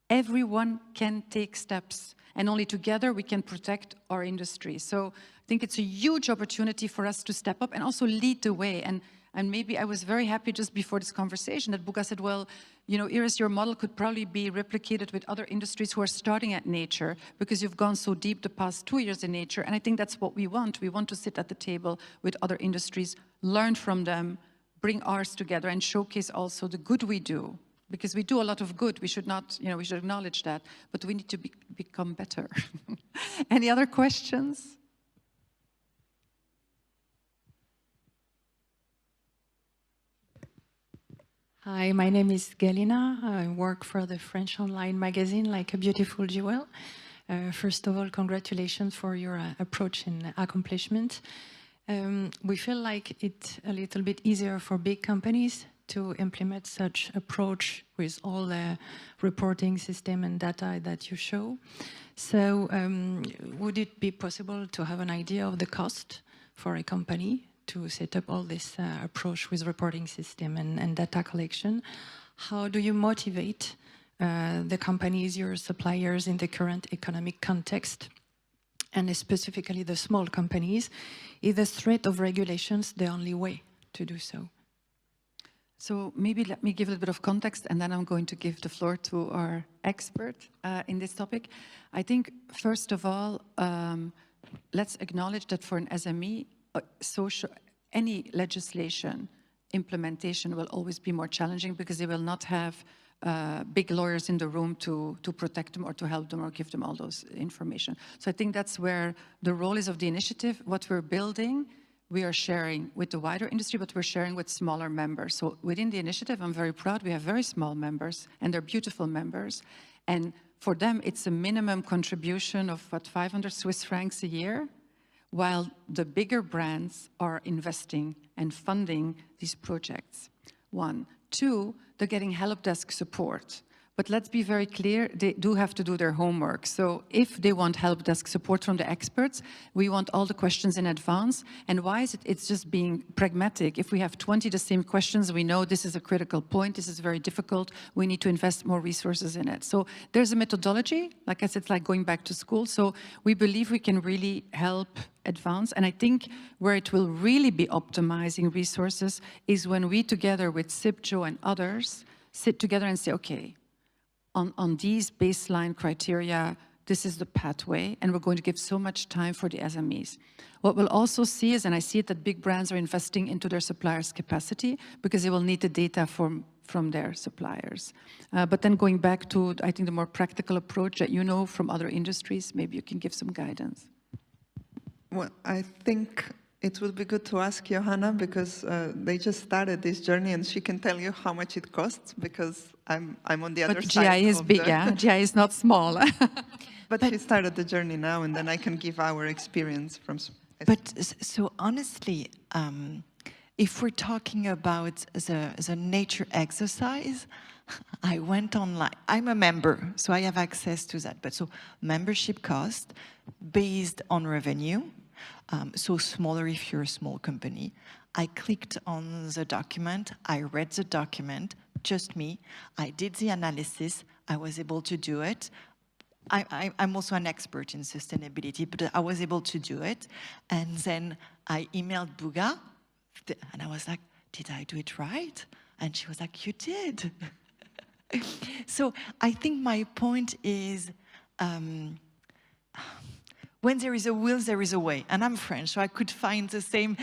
Everyone can take steps, and only together we can protect our industry. So I think it's a huge opportunity for us to step up and also lead the way. And maybe I was very happy just before this conversation that Buka said, well, you know, Iris, your model could probably be replicated with other industries who are starting at nature, because you've gone so deep the past 2 years in nature. And I think that's what we want. We want to sit at the table with other industries, learn from them, bring ours together, and showcase also the good we do. Because we do a lot of good. We should not, you know, we should acknowledge that, but we need to become better. Any other questions? Hi, my name is Galina. I work for the French online magazine, Like a Beautiful Jewel. First of all, congratulations for your approach and accomplishment. We feel like it's a little bit easier for big companies to implement such approach with all the reporting system and data that you show. So would it be possible to have an idea of the cost for a company to set up all this approach with reporting system and data collection? How do you motivate the companies, your suppliers in the current economic context, and specifically the small companies? Is the threat of regulations the only way to do so? So maybe let me give a little bit of context, and then I'm going to give the floor to our expert in this topic. I think, first of all, let's acknowledge that for an SME, any legislation implementation will always be more challenging because they will not have big lawyers in the room to protect them or to help them or give them all those information. So I think that's where the role is of the initiative. What we're building, we are sharing with the wider industry, but we're sharing with smaller members. So within the initiative, I'm very proud, we have very small members, and they're beautiful members. And for them, it's a minimum contribution of, 500 Swiss francs a year, while the bigger brands are investing and funding these projects. 1. 2, they're getting help desk support. But let's be very clear, they do have to do their homework. So if they want help desk support from the experts, we want all the questions in advance. And why is it? It's just being pragmatic. If we have 20 the same questions, we know this is a critical point, this is very difficult, we need to invest more resources in it. So there's a methodology, like I said, it's like going back to school. So we believe we can really help advance. And I think where it will really be optimizing resources is when we, together with Cibjo and others, sit together and say, okay, on these baseline criteria, this is the pathway, and we're going to give so much time for the SMEs. What we'll also see is, and I see it, that big brands are investing into their suppliers' capacity because they will need the data from their suppliers. But then going back to, I think, the more practical approach that you know from other industries, maybe you can give some guidance. Well, I think it would be good to ask Johanna because they just started this journey and she can tell you how much it costs because I'm on the other side. But GI is big, yeah? GI is not small. But she started the journey now and then I can give our experience from... So honestly, if we're talking about the nature exercise, I went online. I'm a member, so I have access to that. But so membership cost based on revenue, so smaller if you're a small company. I clicked on the document, I read the document, just me. I did the analysis, I was able to do it. I'm also an expert in sustainability, but I was able to do it. And then I emailed Buga, and I was like, did I do it right? And she was like, you did. So I think my point is, when there is a will, there is a way. And I'm French, so I could find the same.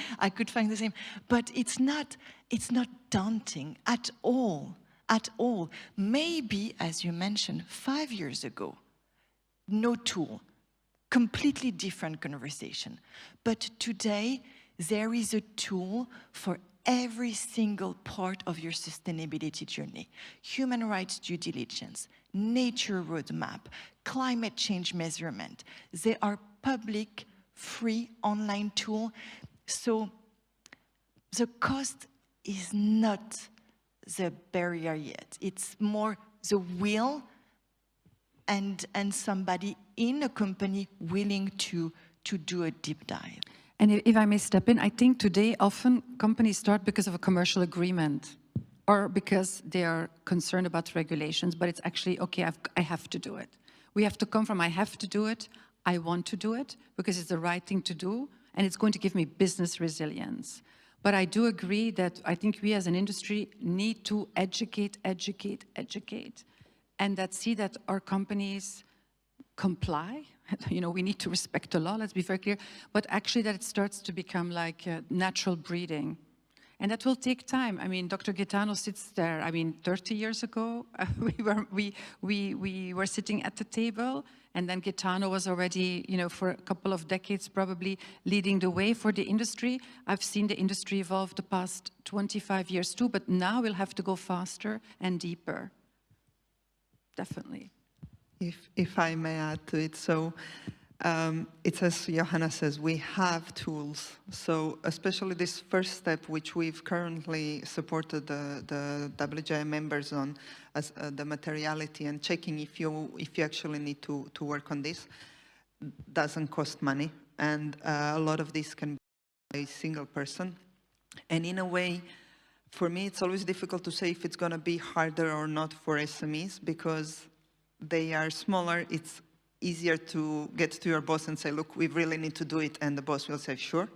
But it's not daunting at all. Maybe, as you mentioned, 5 years ago, no tool, completely different conversation. But today, there is a tool for every single part of your sustainability journey. Human rights due diligence, nature roadmap, climate change measurement. They are public, free, online tool. So the cost is not the barrier yet. It's more the will and somebody in a company willing to do a deep dive. And if I may step in, I think today often companies start because of a commercial agreement or because they are concerned about regulations, but it's actually, okay, I have to do it. We have to come from I have to do it, I want to do it, because it's the right thing to do, and it's going to give me business resilience. But I do agree that I think we as an industry need to educate, and that see that our companies comply. You know, we need to respect the law, let's be very clear, but actually that it starts to become like natural breeding. And that will take time. I mean, Dr. Gaetano sits there. I mean, 30 years ago, we were sitting at the table, and then Gaetano was already, you know, for a couple of decades probably leading the way for the industry. I've seen the industry evolve the past 25 years too, but now we'll have to go faster and deeper. Definitely. If I may add to it, so It's as Johanna says, we have tools. So especially this first step, which we've currently supported the WJI members on, as the materiality and checking if you actually need to work on this, doesn't cost money. And a lot of this can be by a single person. And in a way, for me, it's always difficult to say if it's going to be harder or not for SMEs, because they are smaller. It's easier to get to your boss and say, look, we really need to do it, and the boss will say, sure.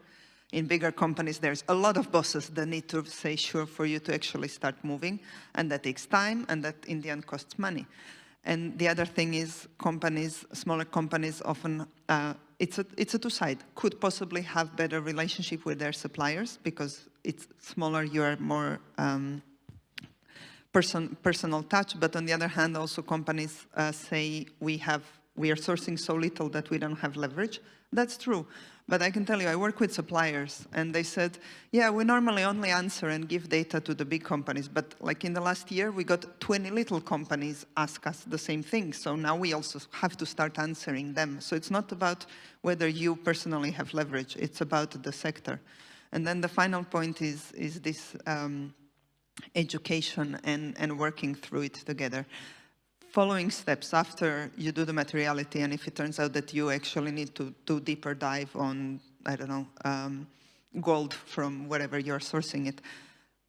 In bigger companies, there's a lot of bosses that need to say sure for you to actually start moving, and that takes time, and that in the end costs money. And the other thing is companies, smaller companies often, it's a two-side, could possibly have better relationship with their suppliers, because it's smaller, you are more personal touch, but on the other hand, also companies say we are sourcing so little that we don't have leverage. That's true. But I can tell you, I work with suppliers, and they said, yeah, we normally only answer and give data to the big companies, but like in the last year, we got 20 little companies ask us the same thing. So now we also have to start answering them. So it's not about whether you personally have leverage, it's about the sector. And then the final point is this education and working through it together. Following steps after you do the materiality, and if it turns out that you actually need to do deeper dive on, I don't know, gold from wherever you're sourcing it,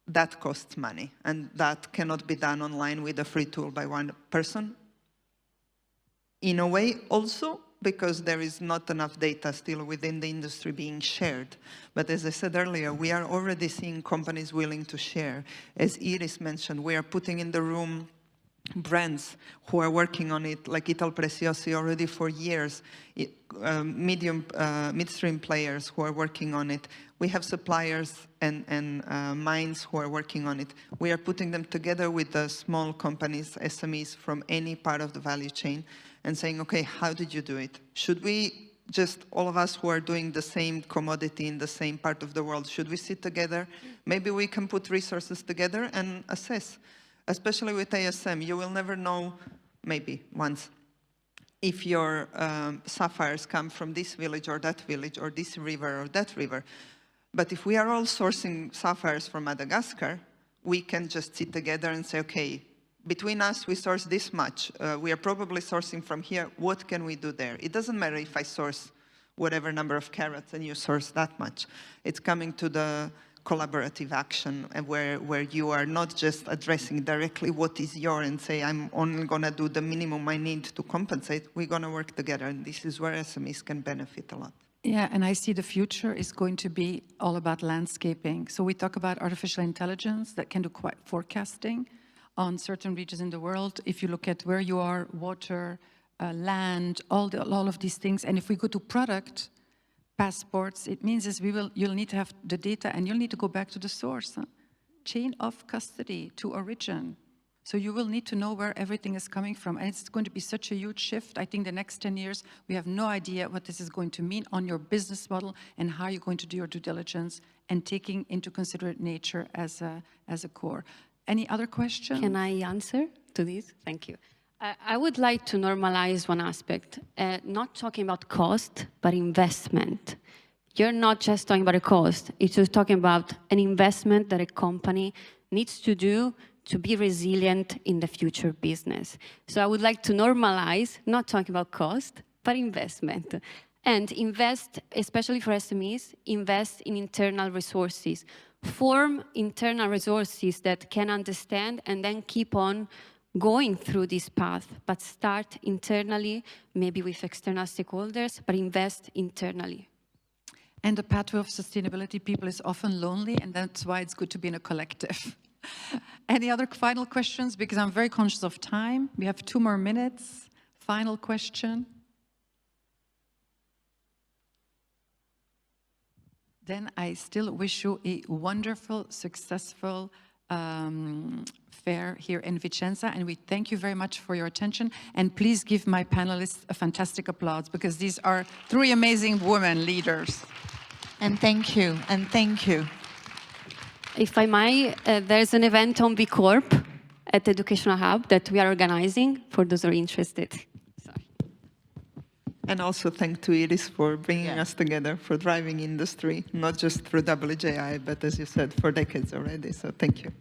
that costs money. And that cannot be done online with a free tool by one person. In a way, also, because there is not enough data still within the industry being shared. But as I said earlier, we are already seeing companies willing to share. As Iris mentioned, we are putting in the room brands who are working on it, like Italprezioso already for years, midstream players who are working on it. We have suppliers and mines who are working on it. We are putting them together with the small companies, SMEs from any part of the value chain, and saying, okay, how did you do it? Should we just, all of us who are doing the same commodity in the same part of the world, should we sit together? Maybe we can put resources together and assess. Especially with ASM, you will never know, maybe once, if your sapphires come from this village, or this river, or that river. But if we are all sourcing sapphires from Madagascar, we can just sit together and say, okay, between us, we source this much. We are probably sourcing from here. What can we do there? It doesn't matter if I source whatever number of carats and you source that much. It's coming to the collaborative action, and where you are not just addressing directly what is yours and say, I'm only going to do the minimum I need to compensate. We're going to work together, and this is where SMEs can benefit a lot. Yeah, and I see the future is going to be all about landscaping. So we talk about artificial intelligence that can do quite forecasting on certain regions in the world. If you look at where you are, water, land, all of these things, and if we go to product passports, it means is you'll need to have the data, and you'll need to go back to the source. Chain of custody to origin. So you will need to know where everything is coming from, and it's going to be such a huge shift. I think the next 10 years, we have no idea what this is going to mean on your business model and how you're going to do your due diligence and taking into consideration nature as a core. Any other questions? Can I answer to this? Thank you. I would like to normalize one aspect, not talking about cost, but investment. You're not just talking about a cost, it's just talking about an investment that a company needs to do to be resilient in the future business. So I would like to normalize, not talking about cost, but investment. And invest, especially for SMEs, invest in internal resources. Form internal resources that can understand and then keep on going through this path, but start internally, maybe with external stakeholders, but invest internally. And the pathway of sustainability, people is often lonely, and that's why it's good to be in a collective. Any other final questions? Because I'm very conscious of time. We have 2 more minutes. Final question. Then I still wish you a wonderful, successful fair here in Vicenza, and we thank you very much for your attention. And please give my panelists a fantastic applause, because these are 3 amazing women leaders. And thank you, and thank you. If I might, there's an event on B Corp at the Educational Hub that we are organizing for those who are interested. Sorry. And also thank to Elise for bringing us together, for driving industry, not just through WJI, but as you said, for decades already. So thank you.